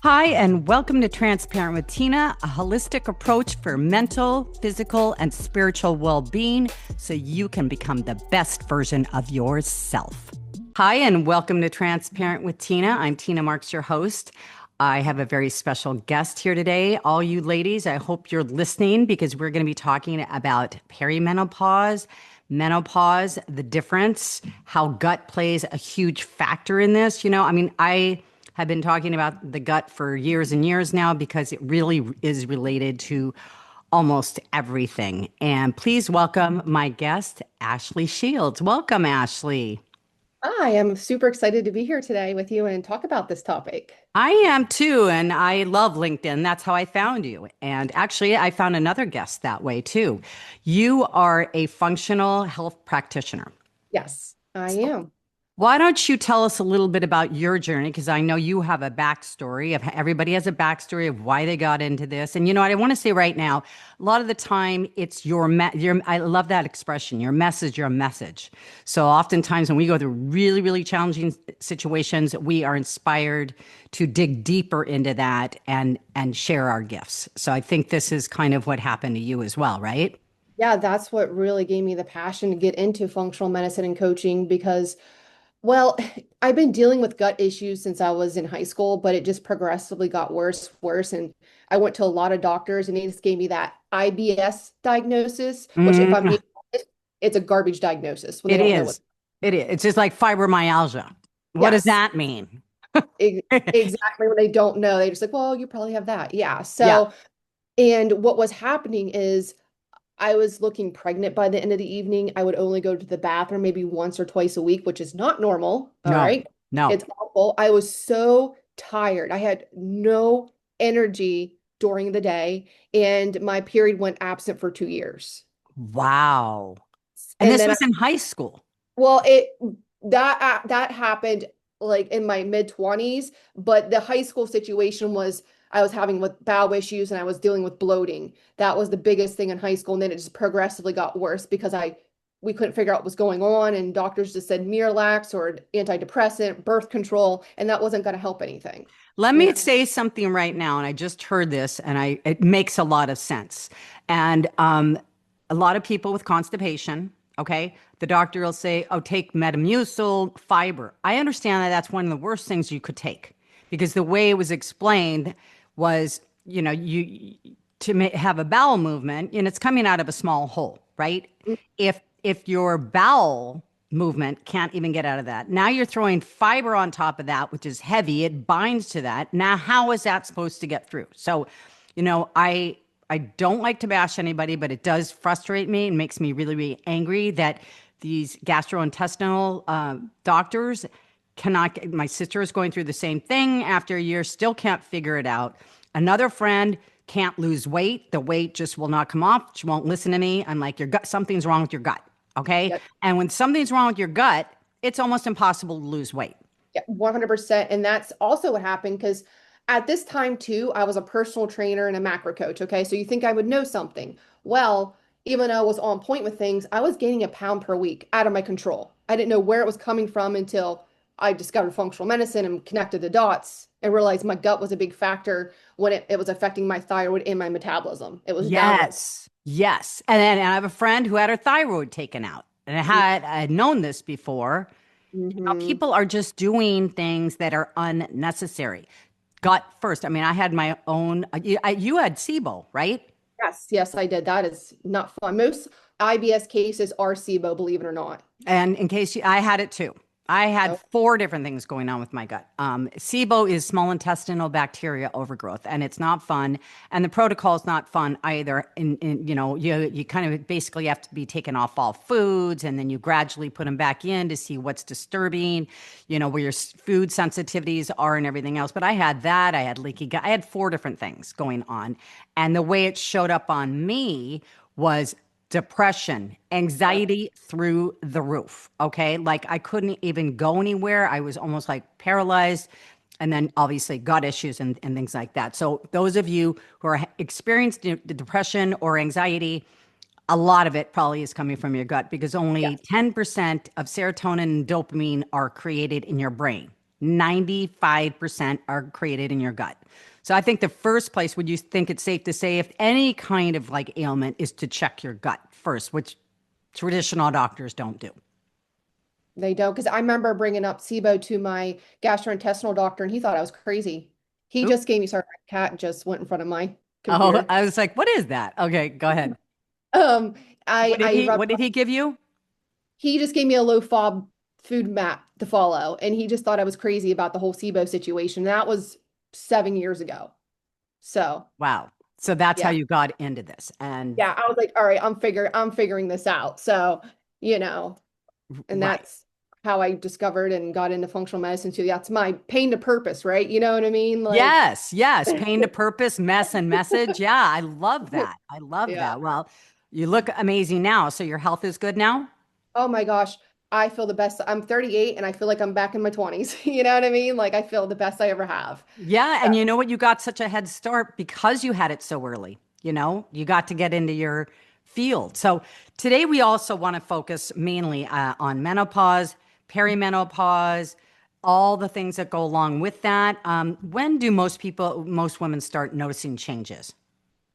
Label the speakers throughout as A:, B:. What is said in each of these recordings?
A: Hi, and welcome to Transparent with Tina, a holistic approach for mental, physical, and spiritual well being so you can become the best version of yourself. Hi, and welcome to Transparent with Tina. I'm Tina Marks, your host. I have a very special guest here today. All you ladies, I hope you're listening because we're going to be talking about perimenopause, menopause, the difference, how gut plays a huge factor in this. I have been talking about the gut for years and years now because it really is related to almost everything. And please welcome my guest, Ashley Shields. Welcome, Ashley.
B: Hi, I'm super excited to be here today with you and talk about this topic.
A: I am too, and I love LinkedIn. That's how I found you. And actually, I found another guest that way too. You are a functional health practitioner.
B: Yes, I am.
A: Why don't you tell us a little bit about your journey? Because I know you have a backstory of everybody has a backstory of why they got into this. And I want to say right now, a lot of the time it's your I love that expression, your message, your message. So oftentimes when we go through really, really challenging situations, we are inspired to dig deeper into that and share our gifts. So I think this is kind of what happened to you as well, right?
B: Yeah, that's what really gave me the passion to get into functional medicine and coaching because, well, I've been dealing with gut issues since I was in high school, but it just progressively got worse. And I went to a lot of doctors and they just gave me that IBS diagnosis, which if I'm
A: Mm,
B: being honest, it's a garbage diagnosis when they
A: it
B: don't know what.
A: is. It is. It's just like fibromyalgia. What does
B: Yes,
A: that mean?
B: exactly. When they don't know, they just like, well, you probably have that. Yeah.
A: Yeah.
B: And what was happening is I was looking pregnant by the end of the evening. I would only go to the bathroom maybe once or twice a week, which is not normal. All
A: No,
B: right.
A: no.
B: It's awful. I was so tired. I had no energy during the day, and my period went absent for 2 years.
A: Wow. And
B: And
A: this
B: then
A: was in high school.
B: well, it that happened like in my mid 20s, but the high school situation was I was having with bowel issues and I was dealing with bloating. That was the biggest thing in high school, and then it just progressively got worse because I we couldn't figure out what was going on, and doctors just said Miralax or antidepressant, birth control, and that wasn't going to help anything.
A: Let
B: You
A: me
B: know,
A: say something right now, and I just heard this, and it makes a lot of sense. And a lot of people with constipation, okay, the doctor will say, "Oh, take Metamucil fiber." I understand that that's one of the worst things you could take because the way it was explained was, you to have a bowel movement, and it's coming out of a small hole, right? If your bowel movement can't even get out of that. Now you're throwing fiber on top of that, which is heavy. It binds to that. Now, how is that supposed to get through? So, I don't like to bash anybody, but it does frustrate me and makes me really, really angry that these gastrointestinal doctors cannot get, my sister is going through the same thing after a year, still can't figure it out. Another friend can't lose weight. The weight just will not come off. She won't listen to me. I'm like, your gut, something's wrong with your gut. Okay.
B: yeah,
A: And when something's wrong with your gut, it's almost impossible to lose weight.
B: yeah, 100%. And that's also what happened because at this time, too, I was a personal trainer and a macro coach. Okay. So you think I would know something. Well, even though I was on point with things, I was gaining a pound per week out of my control. I didn't know where it was coming from until I discovered functional medicine and connected the dots and realized my gut was a big factor when it was affecting my thyroid and my metabolism. It was down.
A: Yes. Yes. And then I have a friend who had her thyroid taken out. And I had known this before.
B: Mm-hmm.
A: People are just doing things that are unnecessary. Gut first. I mean, I had my own, you had SIBO, right?
B: Yes, yes, I did. That is not fun. Most IBS cases are SIBO, believe it or not.
A: And in case I had it too. I had
B: Oh,
A: four different things going on with my gut. SIBO is small intestinal bacteria overgrowth, and it's not fun. And the protocol is not fun either. You kind of basically have to be taken off all foods, and then you gradually put them back in to see what's disturbing, where your food sensitivities are and everything else. But I had that. I had leaky gut. I had four different things going on, and the way it showed up on me was depression,
B: yeah.
A: anxiety through the roof. Okay. Like I couldn't even go anywhere. I was almost like paralyzed. And then obviously gut issues and things like that. So those of you who are experienced the depression or anxiety, a lot of it probably is coming from your gut because only
B: Yes.
A: 10% of serotonin and dopamine are created in your brain. 95% are created in your gut. So I think the first place would you think it's safe to say if any kind of like ailment is to check your gut first, which traditional doctors don't do.
B: They don't, because I remember bringing up SIBO to my gastrointestinal doctor, and he thought I was crazy. He
A: Oop.
B: just gave me, sorry, my cat just went in front of my
A: Oh,
B: computer.
A: I was like, what is that? Okay, go ahead.
B: Um, I
A: What
B: rubbed,
A: did he give you?
B: he just gave me a low FOB food map to follow, and he just thought I was crazy about the whole SIBO situation. That was 7 years ago. So
A: Wow. So that's how
B: yeah,
A: you got into this. And
B: yeah, I was like, all right, I'm figuring this out. So, you know, and
A: right.
B: that's how I discovered and got into functional medicine too. That's my pain to purpose, right? You know what I mean? Like,
A: Yes, yes. Pain to purpose, mess and message. Yeah, I love that. I love
B: yeah.
A: that. Well, you look amazing now. So your health is good now?
B: Oh my gosh, I feel the best. I'm 38 and I feel like I'm back in my 20s. You know what I mean? Like I feel the best I ever have.
A: Yeah.
B: So,
A: And you know what? You got such a head start because you had it so early. You got to get into your field. So today we also want to focus mainly on menopause, perimenopause, all the things that go along with that. When do most women start noticing changes?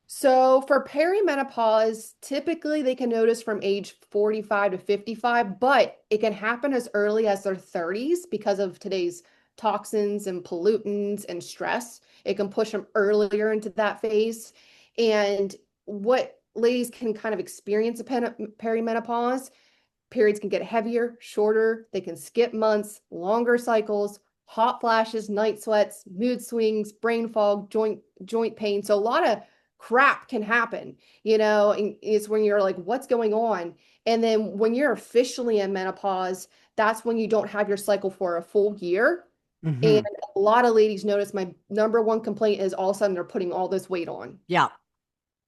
B: so for perimenopause, typically they can notice from age 45 to 55, but it can happen as early as their 30s because of today's toxins and pollutants and stress. It can push them earlier into that phase. And what ladies can kind of experience a perimenopause, periods can get heavier, shorter, they can skip months, longer cycles, hot flashes, night sweats, mood swings, brain fog, joint pain. So a lot of crap can happen, and it's when you're like, what's going on? And then when you're officially in menopause, that's when you don't have your cycle for a full year. And
A: Hmm.
B: a lot of ladies notice my number one complaint is all of a sudden they're putting all this weight on.
A: Yeah.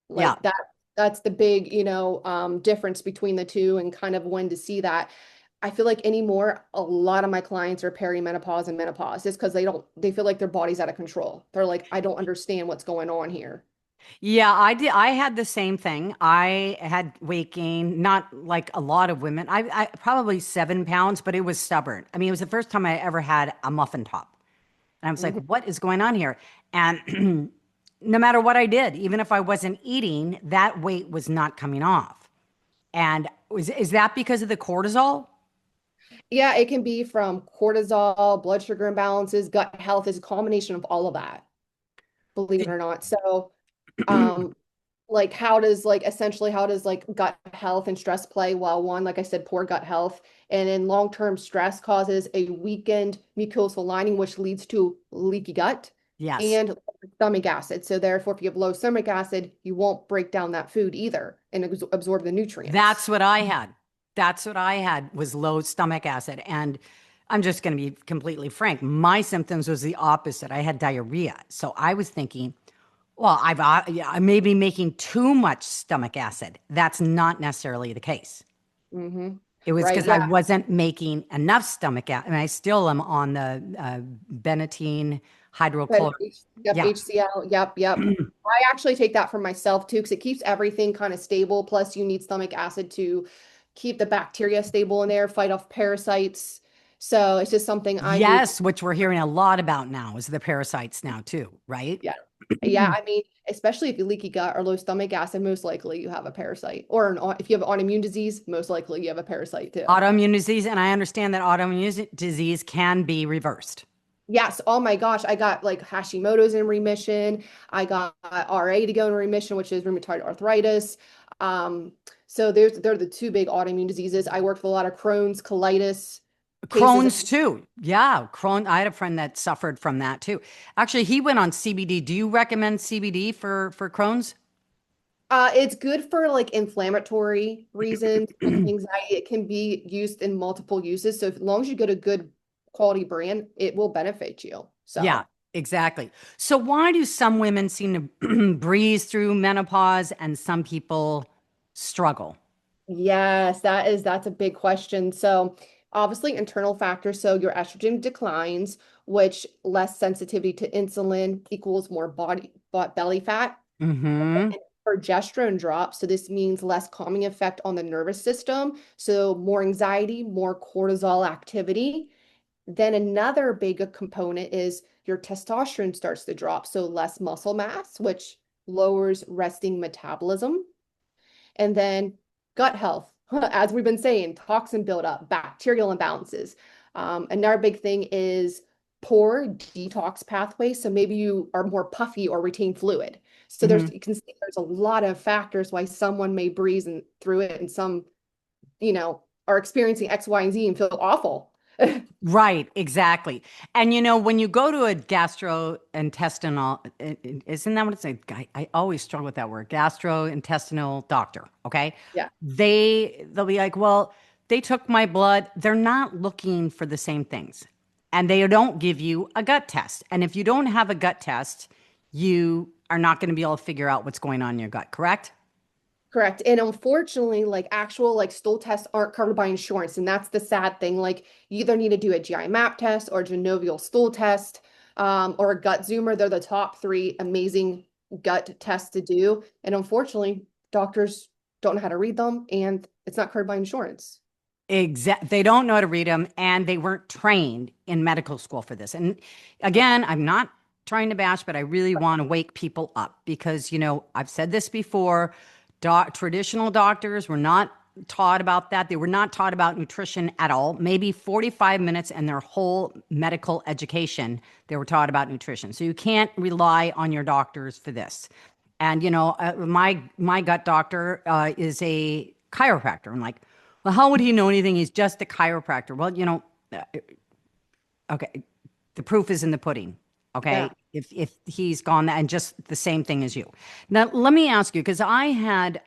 A: Yeah.
B: Like that's the big, difference between the two and kind of when to see that. I feel like anymore, a lot of my clients are perimenopause and menopause just because they feel like their body's out of control. They're like, I don't understand what's going on here.
A: Yeah, I did. I had the same thing. I had weight gain, not like a lot of women. I probably 7 pounds, but it was stubborn. I mean, it was the first time I ever had a muffin top. And I was like,
B: Mhm.
A: what is going on here? And no matter what I did, even if I wasn't eating, that weight was not coming off. And is that because of the cortisol?
B: Yeah, it can be from cortisol, blood sugar imbalances, gut health is a combination of all of that, believe it
A: Did-
B: or not. So, um, like how does like gut health and stress play? Well, one, like I said, poor gut health, and then long-term stress causes a weakened mucosal lining, which leads to leaky gut
A: Yes.
B: and stomach acid. So therefore, if you have low stomach acid, you won't break down that food either and absorb the nutrients.
A: That's what I had. That's what I had was low stomach acid. And I'm just going to be completely frank. My symptoms was the opposite. I had diarrhea. So I was thinking, well, yeah, I may be making too much stomach acid. That's not necessarily the case.
B: Hmm.
A: It was
B: Right.
A: because I
B: Yeah.
A: wasn't making enough stomach acid. And I still am on the benatine
B: But
A: hydrochloride.
B: yep,
A: Yeah.
B: HCl. Yep, yep. I actually take that for myself too, because it keeps everything kind of stable. Plus, you need stomach acid to keep the bacteria stable in there, fight off parasites. So it's just something I do.
A: Yes, which we're hearing a lot about now is the parasites now too, right?
B: Yeah. Yeah, I mean, especially if you leaky gut or low stomach acid, most likely you have a parasite. Or if you have autoimmune disease, most likely you have a parasite too.
A: Autoimmune disease, and I understand that autoimmune disease can be reversed.
B: Yes. Oh my gosh. I got like Hashimoto's in remission. I got RA to go in remission, which is rheumatoid arthritis. Um, so they're the two big autoimmune diseases. I worked with a lot of Crohn's, colitis cases.
A: Crohn's too. Yeah, Crohn. I had a friend that suffered from that too. Actually, he went on CBD. Do you recommend CBD for Crohn's?
B: It's good for like inflammatory reasons and anxiety. It can be used in multiple uses. So as long as you get a good quality brand, it will benefit you.
A: Yeah,
B: So.
A: exactly. So why do some women seem to breeze through menopause and some people struggle?
B: Yes, that's a big question. So obviously internal factors. So your estrogen declines, which less sensitivity to insulin equals more belly fat.
A: Mm-hmm.
B: And progesterone drops. So this means less calming effect on the nervous system. So more anxiety, more cortisol activity. Then another big component is your testosterone starts to drop, so less muscle mass, which lowers resting metabolism. And then gut health, as we've been saying, toxin buildup, bacterial imbalances. Another big thing is poor detox pathway. So maybe you are more puffy or retain fluid. So
A: Mhm.
B: you can see there's a lot of factors why someone may breeze through it and some, are experiencing X, Y, and Z and feel awful.
A: Right, exactly. And when you go to a gastrointestinal, isn't that what it's like? I always struggle with that word, gastrointestinal doctor. Okay.
B: Yeah,
A: They'll be like, well, they took my blood. They're not looking for the same things. And they don't give you a gut test. And if you don't have a gut test, you are not going to be able to figure out what's going on in your gut, correct?
B: correct. And unfortunately, like actual like stool tests aren't covered by insurance. And that's the sad thing. Like you either need to do a GI map test or a genovial stool test, or a gut zoomer. They're the top three amazing gut tests to do. And unfortunately, doctors don't know how to read them and it's not covered by insurance.
A: They don't know how to read them, and they weren't trained in medical school for this. And again, I'm not trying to bash, but I really want to wake people up because, I've said this before. Traditional doctors were not taught about that. They were not taught about nutrition at all. Maybe 45 minutes in their whole medical education, they were taught about nutrition. So you can't rely on your doctors for this. And my gut doctor is a chiropractor. I'm like, well, how would he know anything? He's just a chiropractor. Well, uh, okay, the proof is in the pudding.
B: Yeah.
A: Okay, if he's gone that and just the same thing as you. Now, let me ask you because I had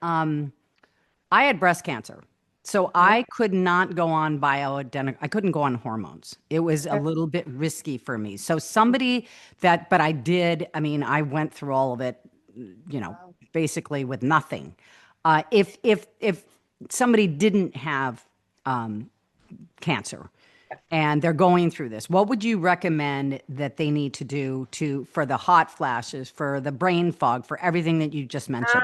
A: breast cancer. So
B: Oh,
A: I could not go on bioidentical. I couldn't go on hormones. It was a
B: okay.
A: little bit risky for me. So somebody but I did, I mean, I went through all of it,
B: Wow.
A: basically with nothing. If somebody didn't have cancer and they're going through this, what would you recommend that they need to do for the hot flashes, for the brain fog, for everything that you just mentioned?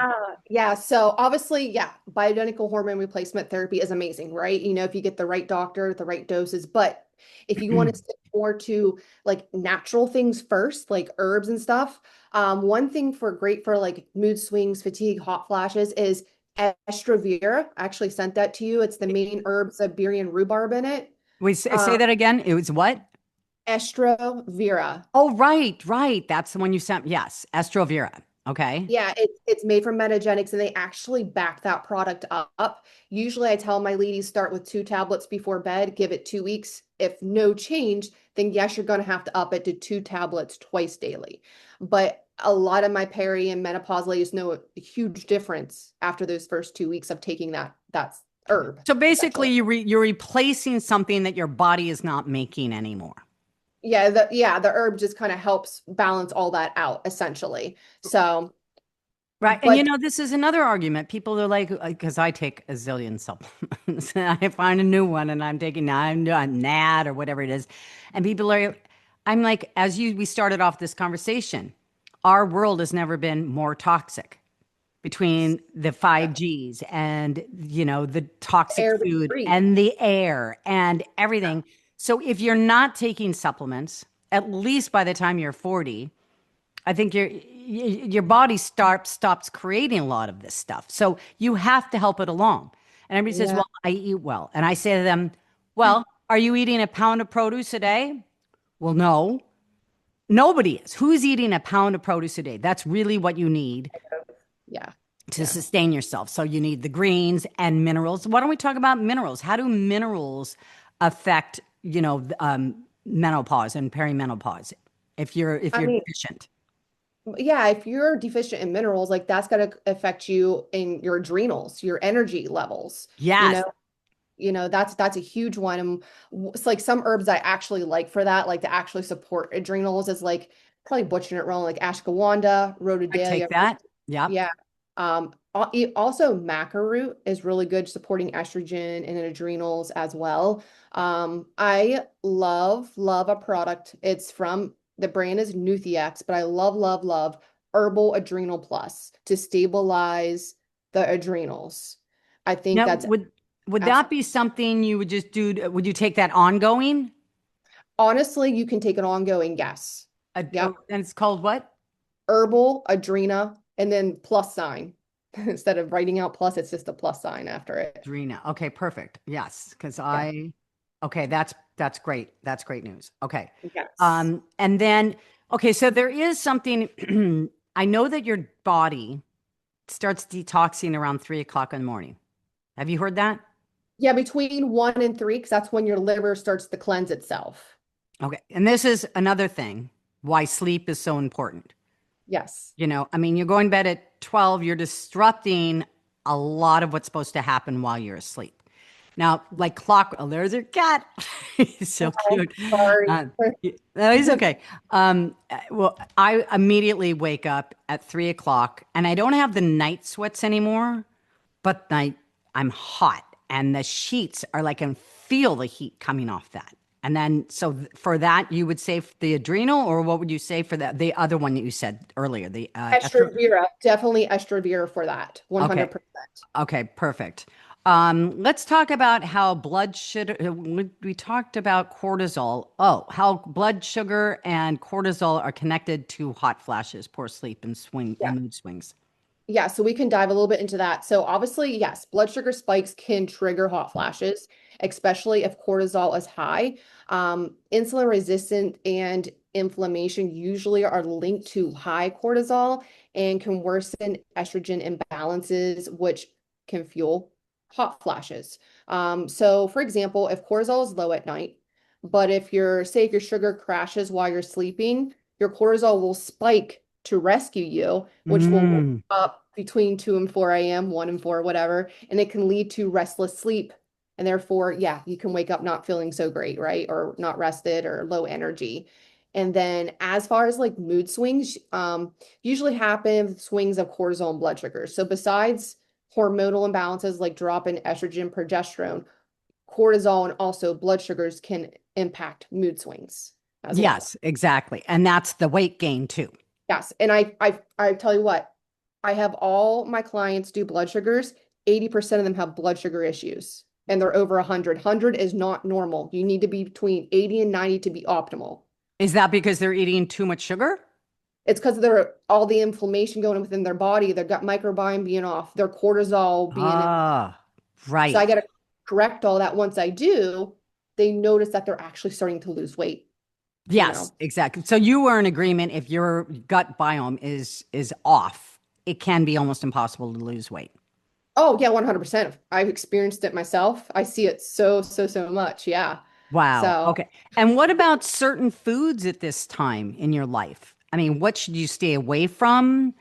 B: Yeah. So obviously, yeah, bioidentical hormone replacement therapy is amazing, right? If you get the right doctor, the right doses. But if you want to stick more to like natural things first, like herbs and stuff, one thing great for like mood swings, fatigue, hot flashes is estrovira. I actually sent that to you. It's the main herb, Siberian rhubarb in it.
A: We
B: Um,
A: say that again. It was what?
B: estrovira.
A: Oh, right, right. That's the one you sent. Yes, Estrovira. Okay.
B: Yeah, it's made from Metagenics and they actually back that product up. Usually I tell my ladies start with 2 tablets before bed, give it 2 weeks. If no change, then yes, you're going to have to up it to 2 tablets twice daily. But a lot of my peri and menopause ladies know a huge difference after those first 2 weeks of taking that herb,
A: So
B: essentially.
A: basically, you're replacing something that your body is not making anymore.
B: Yeah, the herb just kind of helps balance all that out, essentially. So,
A: Right. And
B: but
A: this is another argument. People are like, because I take a zillion supplements, and I find a new one and I'm taking NAD or whatever it is. And people are, I'm like, we started off this conversation, our world has never been more toxic between the
B: yeah,
A: 5Gs and, the toxic
B: air to
A: food
B: breathe.
A: and the air and everything. So if you're not taking supplements, at least by the time you're 40, I think your body stops creating a lot of this stuff. So you have to help it along. And everybody says,
B: Yeah.
A: "Well, I eat well." And I say to them, "Well, are you eating a pound of produce a day?" Well, no. Nobody is. Who's eating a pound of produce a day? That's really what you need
B: Yeah.
A: to
B: Yeah.
A: sustain yourself. So you need the greens and minerals. Why don't we talk about minerals? How do minerals affect, menopause and perimenopause if
B: I
A: you're
B: mean,
A: deficient?
B: yeah, if you're deficient in minerals, like that's going to affect you in your adrenals, your energy levels. You
A: Yes.
B: know, that's a huge one. And it's like some herbs I actually like for that, like to actually support adrenals is like probably butchering it wrong, like ashwagandha,
A: I
B: rhododelia.
A: take that. Yep.
B: Yeah. Also maca root is really good supporting estrogen and adrenals as well. I love a product. It's from the brand is Nuthiex, but I love Herbal Adrenal Plus to stabilize the adrenals. I think
A: Now,
B: that's
A: would
B: absolutely.
A: that be something you would just do? Would you take that ongoing?
B: Honestly, you can take an ongoing guess. Yep.
A: And it's called what?
B: Herbal, Adrena, and then plus sign. Instead of writing out plus, it's just a plus sign after it.
A: Drina. Okay, perfect. Yes, because
B: Yeah.
A: okay, that's great. That's great news. Okay.
B: Yes.
A: And then okay, so there is something I know that your body starts detoxing around 3 o'clock in the morning. Have you heard that?
B: Yeah, between 1 and 3, because that's when your liver starts to cleanse itself.
A: Okay. And this is another thing why sleep is so important.
B: Yes.
A: I mean, you're going to bed at 12, you're disrupting a lot of what's supposed to happen while you're asleep. Now, like clock, oh, there's your cat. He's so
B: Oh,
A: cute.
B: sorry.
A: No, he's okay. Well, I immediately wake up at 3 o'clock and I don't have the night sweats anymore, but I'm hot and the sheets are like, I can feel the heat coming off that. And then, so for that, you would say the adrenal, or what would you say for the other one that you said earlier? The
B: Estrovira, definitely Estrovira for that,
A: okay,
B: 100%.
A: okay, perfect. Let's talk about how blood sugar. We talked about cortisol. Oh, how blood sugar and cortisol are connected to hot flashes, poor sleep, and
B: Yeah.
A: mood swings.
B: Yeah, so we can dive a little bit into that. So obviously, yes, blood sugar spikes can trigger hot flashes, especially if cortisol is high. Insulin resistant and inflammation usually are linked to high cortisol and can worsen estrogen imbalances, which can fuel hot flashes. So for example, if cortisol is low at night, but if your sugar crashes while you're sleeping, your cortisol will spike to rescue you, which will
A: Mm.
B: up between 2 and 4 a.m., 1 and 4, whatever, and it can lead to restless sleep. And therefore, yeah, you can wake up not feeling so great, right? Or not rested or low energy. And then as far as like mood swings, usually happen with swings of cortisol and blood sugar. So besides hormonal imbalances like drop in estrogen, progesterone, cortisol and also blood sugars can impact mood swings as well.
A: Yes, exactly, and that's the weight gain too.
B: Yes. And I tell you what, I have all my clients do blood sugars. 80% of them have blood sugar issues and they're over 100. 100 is not normal. You need to be between 80 and 90 to be optimal.
A: Is that because they're eating too much sugar?
B: It's because they're all the inflammation going within their body, their gut microbiome being off, their cortisol being in.
A: Ah,
B: So I
A: right.
B: got to correct all that. Once I do, they notice that they're actually starting to lose weight, you
A: Yes,
B: know.
A: exactly. So you were in agreement if your gut biome is off, it can be almost impossible to lose weight.
B: Oh, yeah, 100%. I've experienced it myself. I see it so much. Yeah.
A: Wow.
B: So,
A: Okay. And what about certain foods at this time in your life? I mean, what should you stay away from?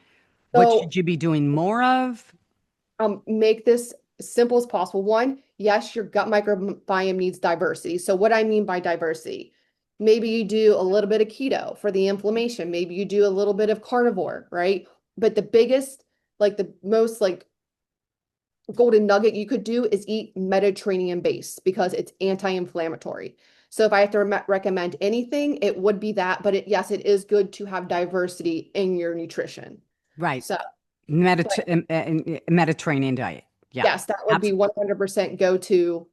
A: What
B: so
A: should you be doing more of?
B: make this as simple as possible. One, yes, your gut microbiome needs diversity. So what I mean by diversity, maybe you do a little bit of keto for the inflammation. Maybe you do a little bit of carnivore, right? But the biggest, like the most like golden nugget you could do is eat Mediterranean based because it's anti-inflammatory. So if I have to recommend anything, it would be that. But yes, it is good to have diversity in your nutrition.
A: Right.
B: So, but
A: Mediterranean diet. Yeah.
B: yes, that would be
A: Absolutely.
B: 100% go to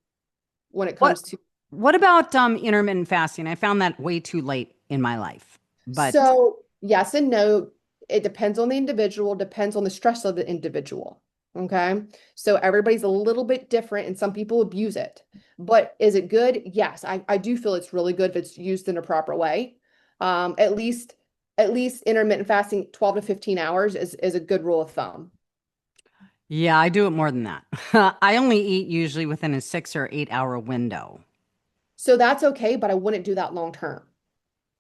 B: when it
A: What
B: comes to.
A: what about intermittent fasting? I found that way too late in my life. But
B: So, yes and no. It depends on the individual, depends on the stress of the individual. Okay. So, everybody's a little bit different, and some people abuse it. But is it good? Yes, I do feel it's really good if it's used in a proper way. At least, intermittent fasting 12 to 15 hours is a good rule of thumb.
A: yeah, I do it more than that. I only eat usually within a 6 or 8 hour window.
B: So, that's okay, but I wouldn't do that long term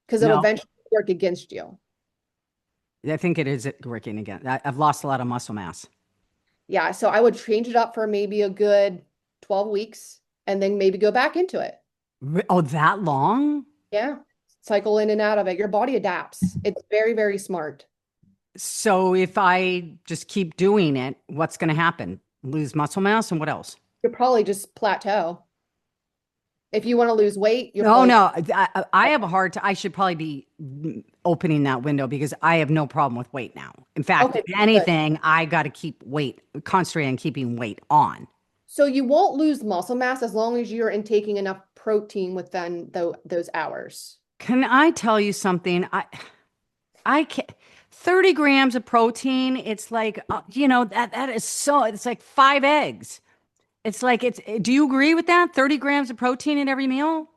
B: because it'll
A: No,
B: eventually work against you.
A: I think it is working again. I've lost a lot of muscle mass.
B: Yeah, so I would change it up for maybe a good 12 weeks and then maybe go back into it.
A: Oh, that long?
B: Yeah, cycle in and out of it. Your body adapts. It's very smart.
A: So if I just keep doing it, what's going to happen? Lose muscle mass and what else?
B: You'll probably just plateau. If you want to lose weight, you'll
A: Oh
B: probably.
A: no, I have a hard time. I should probably be opening that window because I have no problem with weight now. In fact,
B: Okay,
A: if
B: good.
A: anything, I got to keep weight, concentrate on keeping weight on.
B: So you won't lose muscle mass as long as you're intaking enough protein within those hours.
A: Can I tell you something? I can't. 30 grams of protein, it's like, that is so, it's like 5 eggs. It's like, do you agree with that? 30 grams of protein in every meal?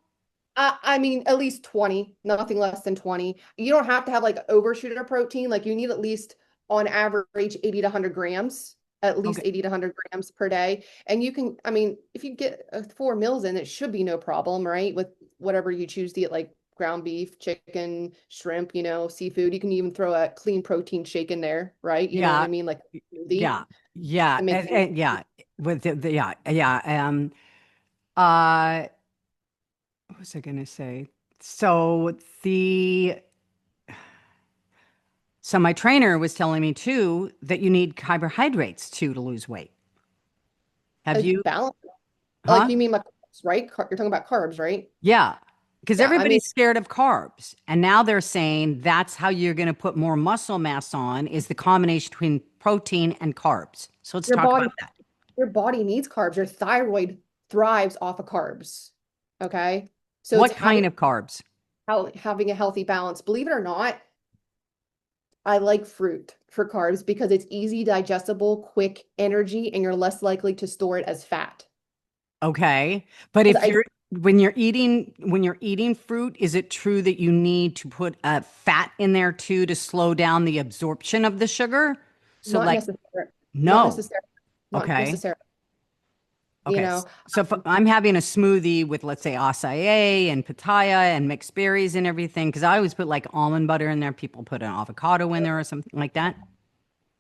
B: I mean, at least 20, nothing less than 20. You don't have to have like overshoot of protein. Like you need at least on average 80 to 100 grams, at least
A: Okay.
B: 80 to 100 grams per day. And you can, I mean, if you get 4 meals in, it should be no problem, right? With whatever you choose to eat, like ground beef, chicken, shrimp, seafood. You can even throw a clean protein shake in there, right? You know what I
A: Yeah.
B: mean? Like a smoothie
A: Yeah. Yeah.
B: to make things.
A: Yeah. With yeah. Yeah. Uh, what was I going to say? So the, so my trainer was telling me too that you need carbohydrates too to lose weight. Have
B: It's
A: you,
B: balanced. Like
A: huh?
B: you mean like carbs, right? You're talking about carbs, right?
A: Yeah. Because
B: Yeah, I mean,
A: everybody's scared of carbs. And now they're saying that's how you're going to put more muscle mass on is the combination between protein and carbs. So let's
B: your
A: talk about
B: body
A: that.
B: your body needs carbs. Your thyroid thrives off of carbs. Okay. So it's
A: What kind of carbs?
B: having a healthy balance. Believe it or not, I like fruit for carbs because it's easy, digestible, quick energy, and you're less likely to store it as fat.
A: Okay. But
B: 'Cause
A: if you're when you're eating fruit, is it true that you need to put fat in there too to slow down the absorption of the sugar? So
B: not
A: like
B: necessarily, not
A: no.
B: necessarily, not
A: Okay.
B: necessarily, you
A: Okay.
B: know.
A: So if I'm having a smoothie with, let's say, acai and pitaya and mixed berries and everything, because I always put like almond butter in there. People put an avocado in there or something like that.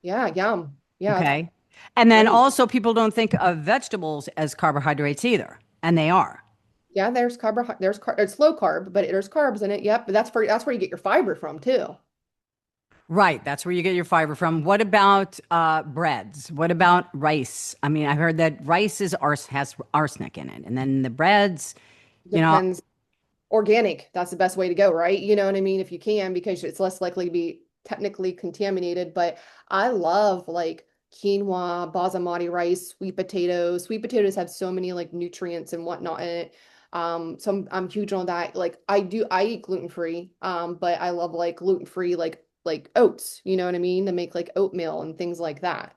B: Yeah, yum. Yeah, it's
A: Okay. And then
B: great.
A: also, people don't think of vegetables as carbohydrates either, and they are.
B: Yeah, there's carbohydrate, it's low carb, but there's carbs in it. Yep, but that's where you get your fiber from too.
A: Right. That's where you get your fiber from. What about breads? What about rice? I mean, I heard that rice has arsenic in it. And then the breads, you know,
B: Depends. Organic, that's the best way to go, right? You know what I mean? If you can, because it's less likely to be technically contaminated. But I love like quinoa, basmati rice, sweet potatoes. Sweet potatoes have so many like nutrients and whatnot in it. So I'm huge on that. Like I eat gluten-free, but I love like gluten-free like oats, you know what I mean? To make like oatmeal and things like that.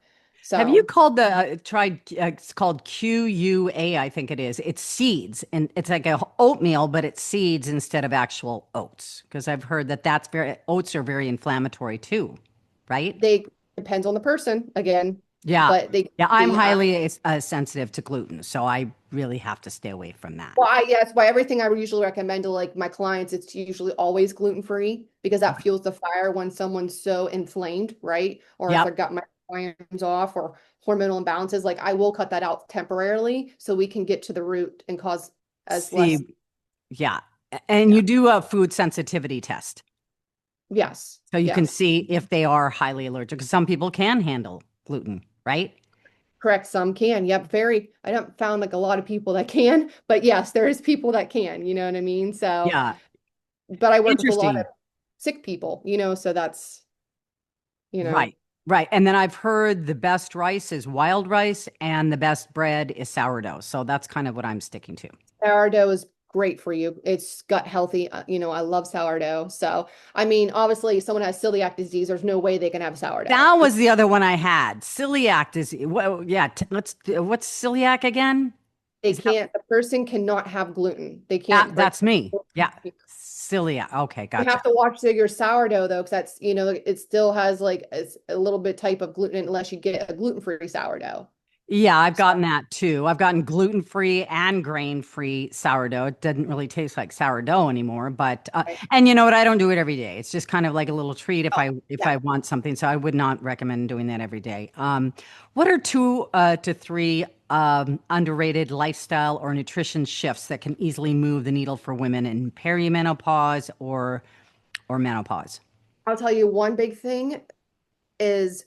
A: have you
B: So
A: called tried, it's called QUA, I think it is. It's seeds and it's like a oatmeal, but it's seeds instead of actual oats. Because I've heard that oats are very inflammatory too, right?
B: they depends on the person again,
A: Yeah.
B: but they
A: Yeah. I'm
B: be.
A: highly sensitive to gluten. So I really have to stay away from that.
B: Well, yeah, that's why everything I would usually recommend to like my clients, it's usually always gluten free because that
A: Okay.
B: fuels the fire when someone's so inflamed, right? Or if
A: Yep.
B: their gut microbiome's off or hormonal imbalances, like I will cut that out temporarily so we can get to the root and cause as less.
A: See, yeah. And
B: Yeah.
A: you do a food sensitivity test.
B: Yes.
A: So you can
B: Yes.
A: see if they are highly allergic. Because some people can handle gluten, right?
B: Correct. Some can. Yep. I don't found like a lot of people that can, but yes, there is people that can, you know what I mean? So,
A: Yeah.
B: but I work with a lot of
A: Interesting.
B: sick people, so that's, you know.
A: Right. Right. And then I've heard the best rice is wild rice and the best bread is sourdough. So that's kind of what I'm sticking to.
B: Sourdough is great for you. It's gut healthy. I love sourdough. So, I mean, obviously, if someone has celiac disease, there's no way they can have sourdough.
A: That was the other one I had. Celiac disease. Well, yeah. What's celiac again?
B: They
A: Is that
B: can't, the person cannot have gluten. They
A: that?
B: can't break.
A: That's me. Yeah. Celiac. Okay.
B: You
A: Gotcha.
B: have to watch your sourdough though, because it still has like it's a little bit type of gluten unless you get a gluten-free sourdough.
A: Yeah, I've
B: So,
A: gotten that too. I've gotten gluten-free and grain-free sourdough. It doesn't really taste like sourdough anymore, but
B: right.
A: and you know what? I don't do it every day. It's just kind of like a little treat if
B: Oh,
A: I
B: yeah.
A: want something. So I would not recommend doing that every day. What are two to three underrated lifestyle or nutrition shifts that can easily move the needle for women in perimenopause or menopause?
B: I'll tell you one big thing is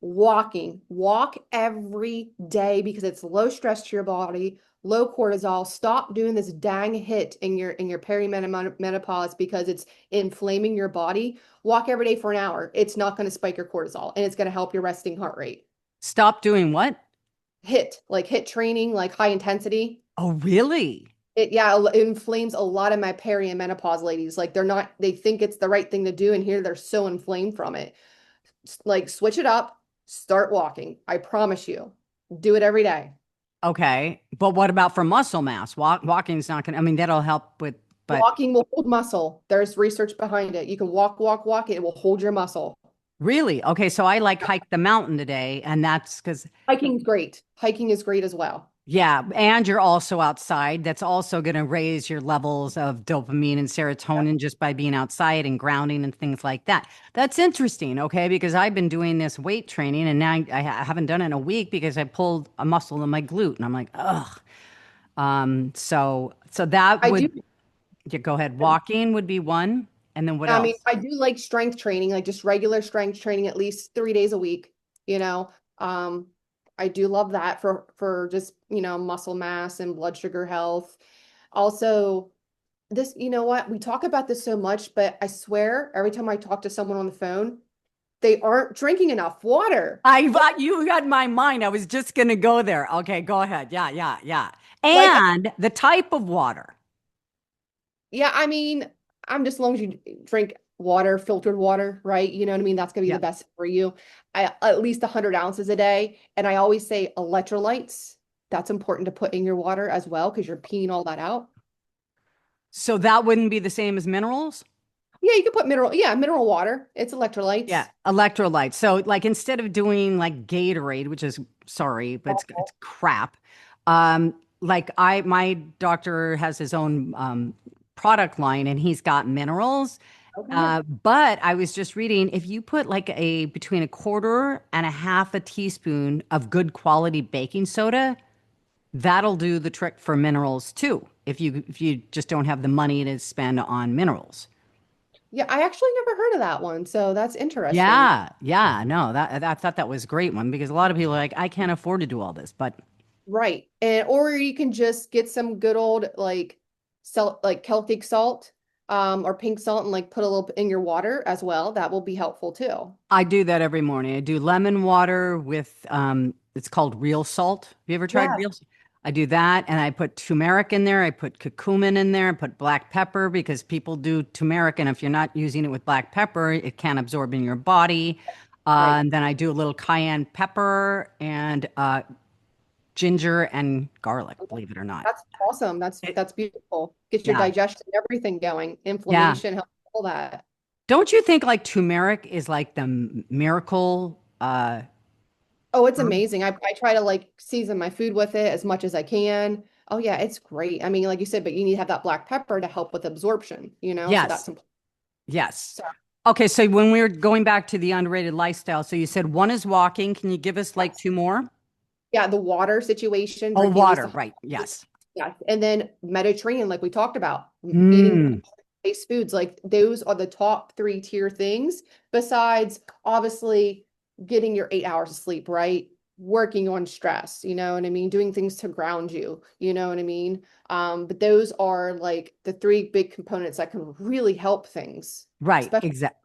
B: walking. Walk every day because it's low stress to your body, low cortisol. Stop doing this dang hit in your perimenopause because it's inflaming your body. Walk every day for an hour. It's not going to spike your cortisol and it's going to help your resting heart rate.
A: Stop doing what?
B: HIIT, like HIIT training, like high intensity.
A: Oh, really?
B: It inflames a lot of my peri and menopause ladies. Like they think it's the right thing to do, and here they're so inflamed from it. Like switch it up, start walking. I promise you. Do it every day.
A: Okay. But what about for muscle mass? Walking's not going to, I mean, that'll help with, but
B: Walking will hold muscle. There's research behind it. You can walk, walk, walk. It will hold your muscle.
A: really? Okay. So I like hiked the mountain today, and that's because,
B: Hiking's great. Hiking is great as well.
A: yeah, and you're also outside. That's also going to raise your levels of dopamine and serotonin just by being outside and grounding and things like that. That's interesting, okay? Because I've been doing this weight training and now I haven't done it in a week because I pulled a muscle in my glute and I'm like, ugh. So that
B: I do.
A: would, yeah, go ahead. Walking would be one. And then what
B: I mean,
A: else?
B: I do like strength training, like just regular strength training at least 3 days a week, you know. Um, I do love that for just, muscle mass and blood sugar health. Also, this, you know what? We talk about this so much, but I swear every time I talk to someone on the phone, they aren't drinking enough water.
A: You got my mind. I was just going to go there. Okay, go ahead. Yeah, yeah, yeah.
B: Like,
A: And the type of water.
B: yeah, I mean, I'm just as long as you drink water, filtered water, right? You know what I mean? That's gonna be the
A: Yeah.
B: best for you. At least 100 ounces a day. And I always say electrolytes. That's important to put in your water as well because you're peeing all that out.
A: So that wouldn't be the same as minerals?
B: Yeah, you can put mineral water. It's
A: Yeah,
B: electrolytes.
A: electrolytes. So like instead of doing like Gatorade, which is sorry, but it's crap. Like my doctor has his own product line and he's got minerals.
B: Okay.
A: But I was just reading if you put like a between a quarter and a half a teaspoon of good quality baking soda, that'll do the trick for minerals too. If you just don't have the money to spend on minerals.
B: Yeah, I actually never heard of that one. So that's interesting.
A: Yeah, yeah, no, that I thought that was a great one because a lot of people are like, I can't afford to do all this, but
B: Right. And or you can just get some good old like salt like Celtic salt or pink salt and like put a little in your water as well. That will be helpful too.
A: I do that every morning. I do lemon water with it's called real salt. Have you ever tried
B: Yes.
A: real? I do that and I put turmeric in there. I put curcumin in there. I put black pepper because people do turmeric and if you're not using it with black pepper, it can't absorb in your body.
B: Right.
A: And then I do a little cayenne pepper and ginger and garlic, believe it or not.
B: That's awesome. That's
A: It,
B: that's beautiful. Gets your
A: yeah,
B: digestion, everything going,
A: yeah.
B: inflammation, all that.
A: Don't you think like turmeric is like the miracle
B: Oh, it's
A: herb?
B: amazing. I try to like season my food with it as much as I can. Oh yeah, it's great. I mean, like you said, but you need to have that black pepper to help with absorption, so
A: Yes,
B: that's important.
A: yes.
B: So
A: Okay, so when we were going back to the underrated lifestyle, so you said one is walking. Can you give us like two more?
B: yeah, the water situation,
A: Oh,
B: drinking at least
A: water,
B: 100.
A: right. Yes.
B: Yeah. And then Mediterranean, like we talked about, eating
A: Mm,
B: based foods, like those are the top three tier things, besides obviously getting your 8 hours of sleep, right? Working on stress, you know what I mean? Doing things to ground you, you know what I mean? But those are like the three big components that can really help things,
A: right,
B: especially.
A: exactly.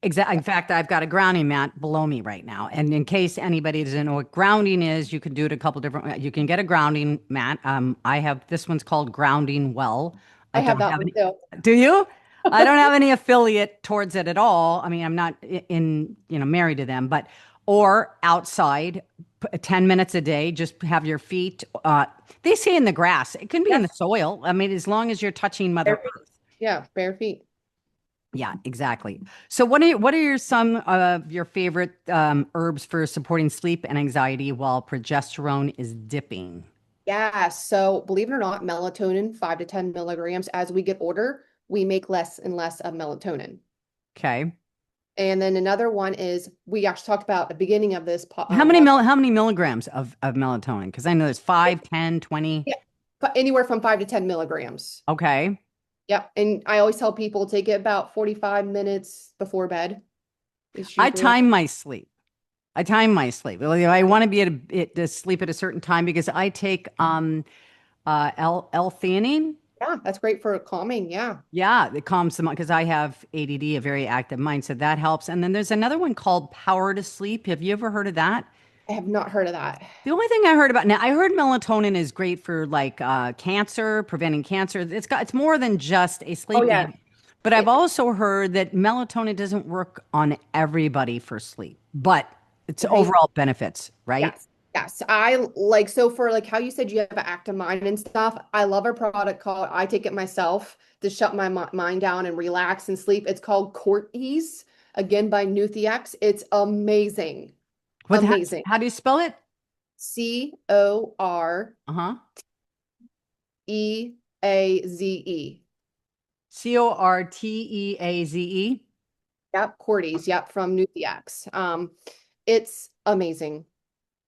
A: Exactly. In fact, I've got a grounding mat below me right now. And in case anybody doesn't know what grounding is, you can do it a couple different. You can get a grounding mat. I have this one's called Grounding Well. I
B: I have
A: don't
B: that
A: have
B: one
A: any.
B: too.
A: Do you? I don't have any affiliate towards it at all. I mean, I'm not married to them, but or outside, 10 minutes a day, just have your feet. They say in the grass. It can be in
B: Yes,
A: the soil. I mean, as long as you're touching Mother
B: bare feet.
A: Earth.
B: Yeah, bare feet.
A: Yeah, exactly. So what are some of your favorite herbs for supporting sleep and anxiety while progesterone is dipping?
B: Yeah, so believe it or not, melatonin, 5 to 10 milligrams. As we get older, we make less and less of melatonin.
A: Okay.
B: And then another one is we actually talked about at the beginning of this
A: How many milligrams of melatonin? Because I know there's 5, 10, 20.
B: yeah, but anywhere from 5 to 10 milligrams.
A: Okay.
B: Yep. And I always tell people take it about 45 minutes before bed. It's
A: I
B: usually
A: time my sleep. I time my sleep. Well, I want to be to sleep at a certain time because I take L-theanine.
B: yeah, that's great for calming. Yeah.
A: Yeah, it calms them because I have ADD, a very active mind, so that helps. And then there's another one called Power to Sleep. Have you ever heard of that?
B: I have not heard of that.
A: The only thing I heard about now, I heard melatonin is great for like cancer, preventing cancer. It's more than just a
B: Oh
A: sleep
B: yeah.
A: aid. But I've
B: It,
A: also heard that melatonin doesn't work on everybody for sleep, but it's
B: okay.
A: overall benefits, right?
B: Yes. Yes. I like so for like how you said you have an active mind and stuff. I love a product called I take it myself to shut my mind down and relax and sleep. It's called Court Ease, again by Nuthix. It's amazing. Amazing.
A: How do you spell it?
B: Coreaze.
A: Uh-huh. Corteaze.
B: Yep, Cordy's. Yep, from Nuthix. It's amazing.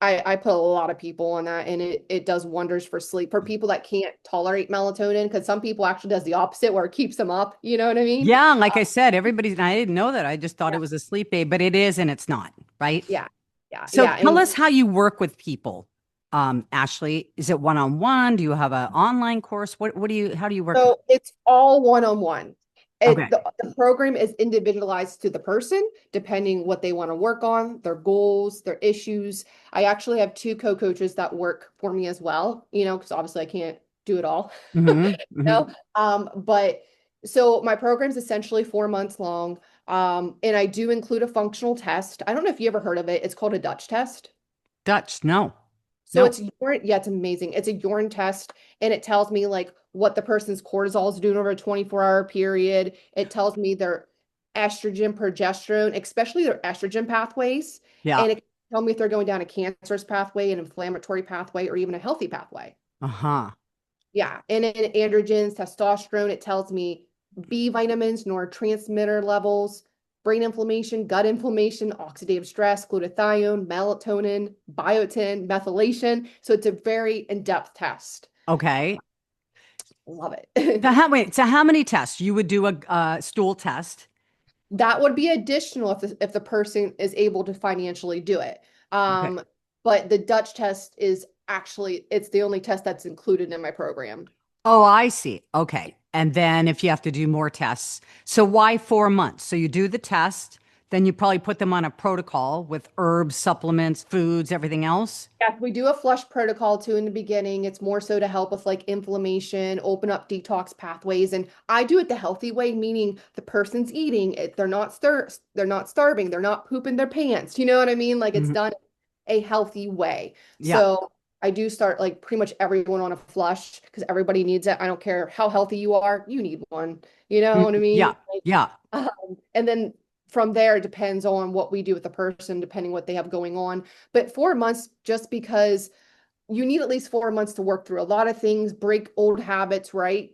B: I put a lot of people on that, and it does wonders for sleep for people that can't tolerate melatonin. Because some people actually does the opposite, where it keeps them up. You know what I mean?
A: Yeah, like I said, I didn't know that. I just thought it
B: Yeah,
A: was a sleep aid, but it is and it's not, right?
B: yeah, yeah,
A: So
B: yeah.
A: tell
B: And
A: us how you work with people. Ashley, is it one-on-one? Do you have an online course? How do you work with?
B: so it's all one-on-one.
A: Okay.
B: The program is individualized to the person, depending what they want to work on, their goals, their issues. I actually have two co-coaches that work for me as well, because obviously I can't do it all.
A: Hmm. Hmm.
B: know? But so my program's essentially 4 months long. And I do include a functional test. I don't know if you ever heard of it. It's called a Dutch test.
A: Dutch, no,
B: So
A: no.
B: it's urine, yeah, it's amazing. It's a urine test and it tells me like what the person's cortisol is doing over a 24-hour period. It tells me their estrogen, progesterone, especially their estrogen pathways.
A: Yeah.
B: And it can tell me if they're going down a cancerous pathway, an inflammatory pathway, or even a healthy pathway.
A: Uh-huh.
B: Yeah, and in androgens, testosterone, it tells me B vitamins, neurotransmitter levels, brain inflammation, gut inflammation, oxidative stress, glutathione, melatonin, biotin, methylation. So it's a very in-depth test.
A: Okay.
B: Love it.
A: So how many tests? You would do a stool test.
B: That would be additional if the person is able to financially do it.
A: Okay.
B: Um, but the Dutch test is actually it's the only test that's included in my program.
A: Oh, I see. Okay. And then if you have to do more tests. So why 4 months? So you do the test, then you probably put them on a protocol with herbs, supplements, foods, everything else.
B: Yeah, we do a flush protocol too in the beginning. It's more so to help with like inflammation, open up detox pathways. And I do it the healthy way, meaning the person's eating it, they're not starving, they're not pooping their pants. You know what I mean? Like it's
A: Mhm.
B: done a healthy way.
A: Yeah.
B: So I do start like pretty much everyone on a flush because everybody needs it. I don't care how healthy you are, you need one. You know what I mean?
A: Yeah. Yeah.
B: And then from there, it depends on what we do with the person, depending what they have going on. But 4 months, just because you need at least 4 months to work through a lot of things, break old habits, right?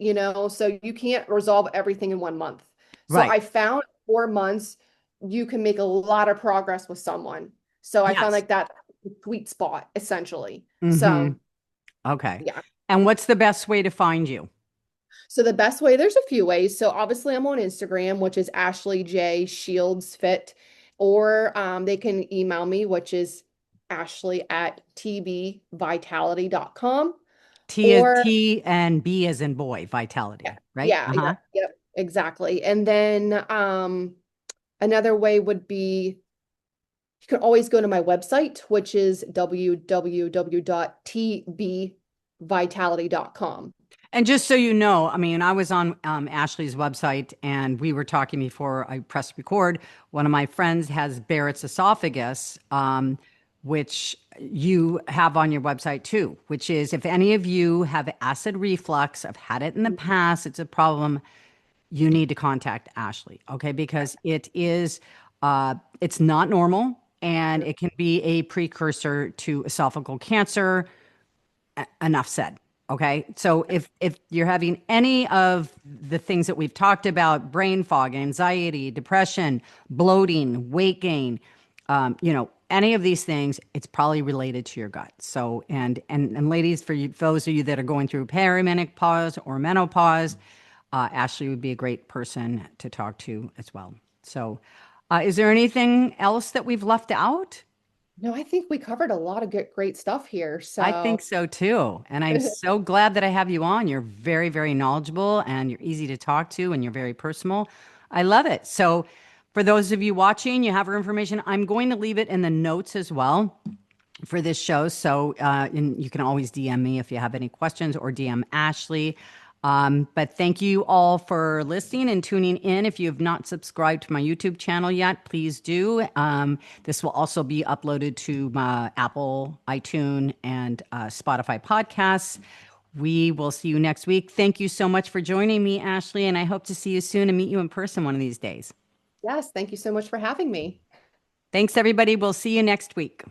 B: So you can't resolve everything in 1 month. So
A: Right.
B: I found 4 months, you can make a lot of progress with someone. So I found
A: Yes.
B: like that sweet spot, essentially.
A: Hmm.
B: So
A: Okay.
B: yeah.
A: And what's the best way to find you?
B: So the best way, there's a few ways. So obviously I'm on Instagram, which is Ashley J Shields Fit, or they can email me, which is Ashley at tbvitality.com.
A: T is
B: Or
A: T and B as in boy,
B: yeah,
A: vitality, right?
B: yeah,
A: Uh-huh.
B: yep, exactly. And then another way would be you can always go to my website, which is www.tbvitality.com.
A: And just so you know, I mean, I was on Ashley's website and we were talking before I pressed record. One of my friends has Barrett's esophagus, which you have on your website too, which is if any of you have acid reflux, I've had it in the past, it's a problem, you need to contact Ashley, okay? Because it's not normal and it can be a precursor to esophageal cancer. Enough said. Okay. So if you're having any of the things that we've talked about, brain fog, anxiety, depression, bloating, weight gain, any of these things, it's probably related to your gut. So and ladies, for you, those of you that are going through perimenopause or menopause, Ashley would be a great person to talk to as well. So, is there anything else that we've left out?
B: No, I think we covered a lot of good, great stuff here.
A: I think
B: So
A: so too. And I'm so glad that I have you on. You're very, very knowledgeable and you're easy to talk to and you're very personal. I love it. So, for those of you watching, you have her information. I'm going to leave it in the notes as well. for this show. So and you can always DM me if you have any questions or DM Ashley. But thank you all for listening and tuning in. If you have not subscribed to my YouTube channel yet, please do. This will also be uploaded to my Apple, iTunes, and Spotify podcasts. We will see you next week. Thank you so much for joining me, Ashley, and I hope to see you soon and meet you in person one of these days.
B: Yes, thank you so much for having me.
A: Thanks, everybody. We'll see you next week.